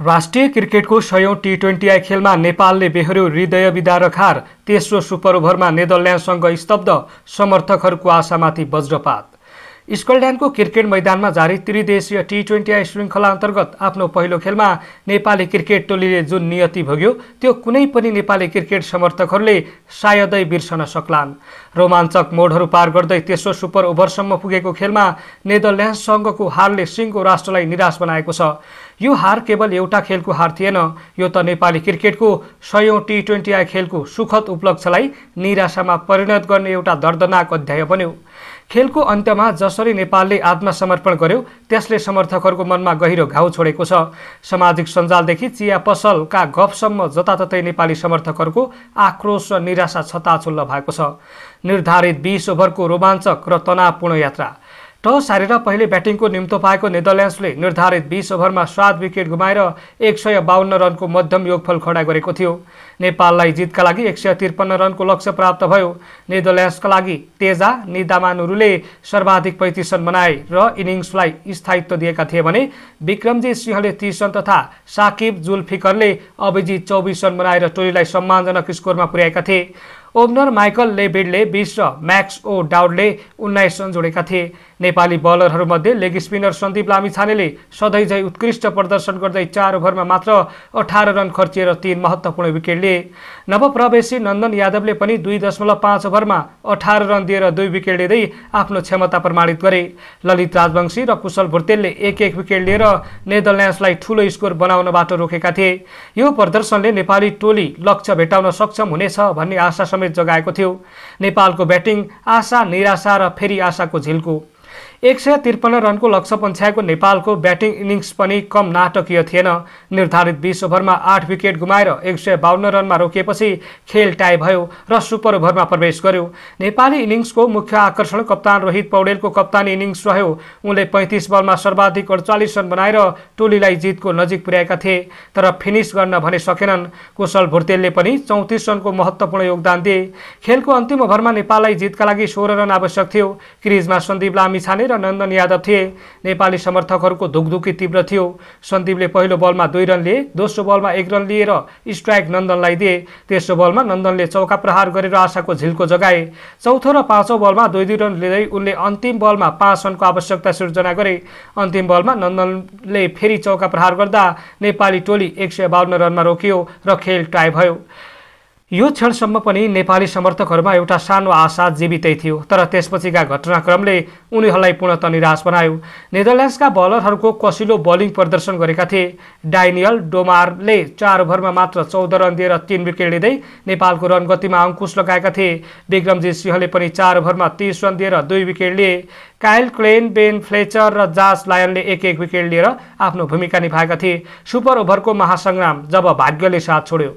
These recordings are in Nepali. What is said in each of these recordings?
राष्ट्रिय क्रिकेटको 100औं टी20 खेलमा नेपालले बेहोर्यो हृदय विदारक हार। तेस्रो सुपर ओभरमा नेदरल्यान्डसँग स्तब्ध, समर्थकहरूको आशामाथि वज्रपात। स्कटल्यान्डको क्रिकेट मैदानमा जारी त्रिदेशीय टी20 श्रृङ्खला अन्तर्गत आफ्नो पहिलो खेलमा नेपाली क्रिकेट टोलीले जुन नियति भोग्यो त्यो कुनै पनि नेपाली क्रिकेट समर्थकहरूले सायदै बिर्सन सक्लान्। रोमाञ्चक मोडहरू पार गर्दै तेस्रो सुपर ओभरसम्म पुगेको खेलमा नेदरल्यान्डसँगको हारले सिङ्गो राष्ट्रलाई निराश बनाएको छ। यो हार केवल एउटा खेलको हार थिएन, यो त नेपाली क्रिकेटको 100औं टी20 खेलको सुखद उपलक्ष्यलाई निराशामा परिणत गर्ने एउटा दर्दनाक अध्याय बन्यो। खेलको अन्त्यमा जसरी नेपालले आत्मसमर्पण गर्यो त्यसले समर्थकहरूको मनमा गहिरो घाउ छोडेको छ। सामाजिक सञ्जालदेखि चिया पसलका गफसम्म जताततै नेपाली समर्थकहरूको आक्रोश र निराशा छताछुल्ल भएको छ। निर्धारित 20 ओभरको रोमाञ्चक र तनावपूर्ण यात्रा। टस हारेर पहिले ब्याटिङको निम्तो पाएको नेदरल्यान्ड्सले निर्धारित 20 ओभरमा 7 विकेट गुमाएर 152 रनको मध्यम योगफल खडा गरेको थियो। नेपाललाई जितका लागि 153 रनको लक्ष्य प्राप्त भयो। नेदरल्यान्ड्सका लागि तेजा निदामानुरुले सर्वाधिक 35 रन बनाए र इनिङ्सलाई स्थायित्व दिएका थिए भने विक्रमजीत सिंहले 30 रन तथा साकिब जुल्फिकरले अभिजित 24 रन बनाएर टोलीलाई सम्मानजनक स्कोरमा पुर्याएका थिए। ओपनर माइकल लेबिडले 20 र म्याक्स ओ डाउडले 19 रन जोडेका थिए। नेपाली बलरहरूमध्ये लेग स्पिनर सन्दीप लामिछानेले सधैँझै उत्कृष्ट प्रदर्शन गर्दै 4 ओभरमा मात्र 18 रन खर्चिएर 3 महत्त्वपूर्ण विकेट लिए। नवप्रवेशी नन्दन यादवले पनि 2.5 ओभरमा 18 रन दिएर 2 विकेट लिँदै आफ्नो क्षमता प्रमाणित गरे। ललित राजवंशी र कुशल भुर्तेलले 1-1 विकेट लिएर नेदरल्यान्ड्सलाई ठूलो स्कोर बनाउनबाट रोकेका थिए। यो प्रदर्शनले नेपाली टोली लक्ष्य भेटाउन सक्षम हुनेछ भन्ने आशा समेत जगाएको थियो। नेपालको ब्याटिङ आशा निराशा र फेरि आशाको झिल्को। 153 रनको लक्ष्य पन्छ्याएको नेपालको ब्याटिङ इनिङ्स पनि कम नाटकीय थिएन। निर्धारित 20 ओभरमा 8 विकेट गुमाएर 152 रनमा रोकिएपछि खेल टाई भयो र सुपर ओभरमा प्रवेश गर्यो। नेपाली इनिङ्सको मुख्य आकर्षण कप्तान रोहित पौडेलको कप्तानी इनिङ्स रह्यो। उनले 35 बलमा सर्वाधिक 48 रन बनाएर टोलीलाई जितको नजिक पुर्याएका थिए, तर फिनिस गर्न भने सकेनन्। कुशल भुर्तेलले पनि 34 रनको महत्त्वपूर्ण योगदान दिए। खेलको अन्तिम ओभरमा नेपाललाई जितका लागि 16 रन आवश्यक थियो। क्रिजमा सन्दीप लामिछाने र नन्दन यादव थिए। नेपाली समर्थकहरूको धुकधुकी तीव्र थियो। सन्दीपले पहिलो बलमा 2 रन लिए, दोस्रो बलमा 1 रन लिएर स्ट्राइक नन्दनलाई दिए। तेस्रो बलमा नन्दनले चौका प्रहार गरेर आशाको झिल्को जगाए। चौथो र पाँचौं बलमा 2-2 रन लिँदै उनले अन्तिम बलमा 5 रनको आवश्यकता सिर्जना गरे। अन्तिम बलमा नन्दनले फेरि चौका प्रहार गर्दा नेपाली टोली 152 रनमा रोकियो र खेल टाई भयो। यो क्षणसम्म पनि नेपाली समर्थकहरूमा एउटा सानो आशा जीवितै थियो, तर त्यसपछिका घटनाक्रमले उनीहरूलाई पूर्णतः निराश बनायो। नेदरल्यान्ड्सका बलरहरूको कसिलो बलिङ प्रदर्शन गरेका थिए। डाइनियल डोमारले 4 ओभरमा मात्र 14 रन दिएर 3 विकेट लिँदै नेपालको रन गतिमा अङ्कुश लगाएका थिए। विक्रमजीत सिंहले पनि 4 ओभरमा 30 रन दिएर 2 विकेट लिए। काइल क्लेन, बेन फ्लेचर र जास लायनले 1-1 विकेट लिएर आफ्नो भूमिका निभाएका थिए। सुपर ओभरको महासङ्ग्राम जब भाग्यले साथ छोड्यो।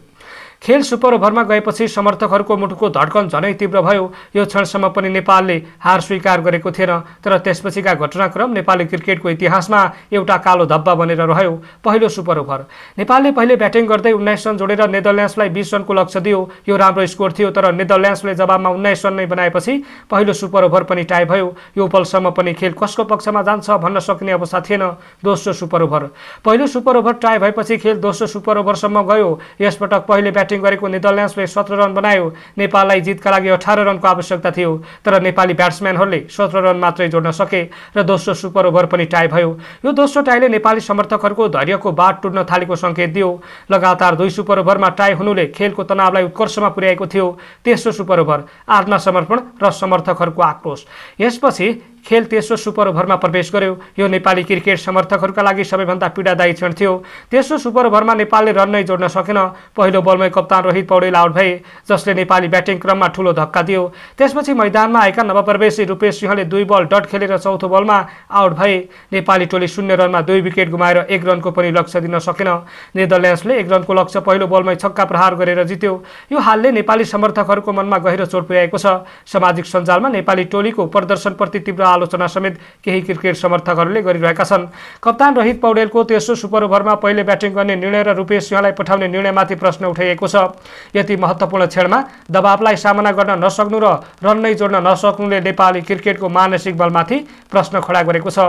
खेल सुपर ओभरमा गएपछि समर्थकहरूको मुटुको धड्कन झनै तीव्र भयो। यो क्षणसम्म पनि नेपालले हार स्वीकार गरेको थिएन, तर त्यसपछिका घटनाक्रम नेपाली क्रिकेटको इतिहासमा एउटा कालो धब्बा बनेर रह्यो। पहिलो सुपर ओभर नेपालले पहिले ब्याटिङ गर्दै 19 रन जोडेर नेदरल्यान्ड्सलाई 20 रनको लक्ष्य दियो। यो राम्रो स्कोर थियो, तर नेदरल्यान्ड्सले जवाबमा 19 रन नै बनाएपछि पहिलो सुपर ओभर पनि टाई भयो। यो पलसम्म पनि खेल कसको पक्षमा जान्छ भन्न सकिने अवस्था थिएन। दोस्रो सुपर ओभर पहिलो सुपर ओभर टाई भएपछि खेल दोस्रो सुपर ओभरसम्म गयो। यसपटक पहिले ब्याटिङ गरेको नेदरल्यान्ड्सले 17 रन बनायो। नेपाललाई जितका लागि 18 रनको आवश्यकता थियो, तर नेपाली ब्याट्सम्यानहरूले 17 रन मात्रै जोड्न सके र दोस्रो सुपर ओभर पनि टाई भयो। यो दोस्रो टाईले नेपाली समर्थकहरूको धैर्यको बाट टुट्न थालेको सङ्केत दियो। लगातार 2 सुपर ओभरमा टाई हुनुले खेलको तनावलाई उत्कर्षमा पुर्याएको थियो। तेस्रो सुपर ओभर आत्मसमर्पण र समर्थकहरूको आक्रोश। यसपछि खेल तेस्रो सुपर ओभरमा प्रवेश गर्यो। यो नेपाली क्रिकेट समर्थकहरूका लागि सबैभन्दा पीडादायी क्षण थियो। तेस्रो सुपर ओभरमा नेपालले रन नै जोड्न सकेन। पहिलो बलमै कप्तान रोहित पौडेल आउट भए, जसले नेपाली ब्याटिङ क्रममा ठूलो धक्का दियो। त्यसपछि मैदानमा आएका नवप्रवेशी रूपेश सिंहले 2 बल डट खेलेर चौथो बलमा आउट भए। नेपाली टोली 0 रनमा 2 विकेट गुमाएर 1 रनको पनि लक्ष्य दिन सकेन। नेदरल्यान्ड्सले 1 रनको लक्ष्य पहिलो बलमै छक्का प्रहार गरेर जित्यो। यो हालले नेपाली समर्थकहरूको मनमा गहिरो चोट पुर्याएको छ। सामाजिक सञ्जालमा नेपाली टोलीको प्रदर्शनप्रति तीव्र आलोचना समेत केही क्रिकेट समर्थकहरूले गरिरहेका छन्। कप्तान रोहित पौडेलको तेस्रो सुपर ओभरमा पहिले ब्याटिङ गर्ने निर्णय र रूपेश सिंहलाई पठाउने निर्णयमाथि प्रश्न उठाइएको गरिएको छ। यति महत्त्वपूर्ण क्षणमा दबावलाई सामना गर्न नसक्नु र रन नै जोड्न नसक्नुले नेपाली क्रिकेटको मानसिक बलमाथि प्रश्न खडा गरेको छ।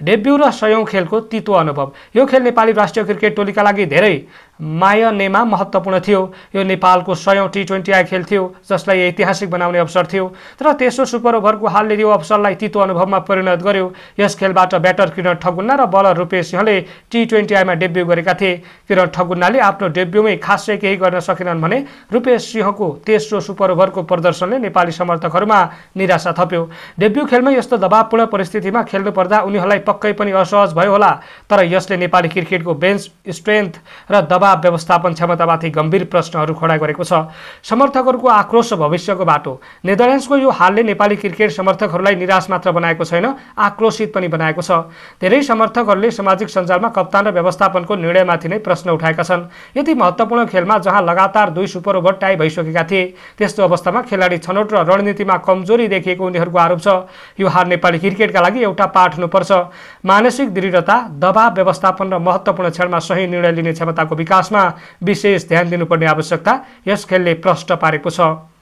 डेब्यू र 100औं खेलको तितो अनुभव। यो खेल नेपाली राष्ट्रिय क्रिकेट टोलीका लागि धेरै मायनेमा महत्त्वपूर्ण थियो। यो नेपालको 100औं T20I खेल थियो जसलाई ऐतिहासिक बनाउने अवसर थियो। तर तेस्रो सुपर ओभरको हालले यो अवसरलाई तितो अनुभवमा परिणत गर्यो। यस खेलबाट ब्याटर किरण ठगुन्ना र बलर रूपेश सिंहले T20I मा डेब्यू गरेका थिए। किरण ठगुन्नाले आफ्नो डेब्यूमै खासै केही गर्न सकेनन् भने रूपेश सिंहको तेस्रो सुपर ओभरको प्रदर्शनले नेपाली समर्थकहरूमा निराशा थप्यो। डेब्यू खेलमै यस्तो दबावपूर्ण परिस्थितिमा खेल्नु पर्दा उनीहरूलाई पक्कै पनि असहज भयो होला। तर यसले नेपाली क्रिकेटको बेन्च स्ट्रेन्थ र दबाव व्यवस्थापन क्षमतामाथि गम्भीर प्रश्नहरू खडा गरेको छ। समर्थकहरूको आक्रोश भविष्यको बाटो। नेदरल्यान्ड्सको यो हालले नेपाली क्रिकेट समर्थकहरूलाई निराश मात्र बनाएको छैन, आक्रोशित पनि बनाएको छ। धेरै समर्थकहरूले सामाजिक सञ्जालमा कप्तान र व्यवस्थापनको निर्णयमाथि नै प्रश्न उठाएका छन्। यति महत्त्वपूर्ण खेलमा जहाँ लगातार 2 सुपर ओभर टाई भइसकेका थिए, त्यस्तो अवस्थामा खेलाडी छनौट र रणनीतिमा कमजोरी देखिएको उनीहरूको आरोप छ। यो हार नेपाली क्रिकेटका लागि एउटा पाठ हुनुपर्छ। मानसिक दृढता, दबाव व्यवस्थापन र महत्त्वपूर्ण क्षणमा सही निर्णय लिने क्षमताको विकासमा विशेष ध्यान दिनुपर्ने आवश्यकता यस खेलले प्रष्ट पारेको छ।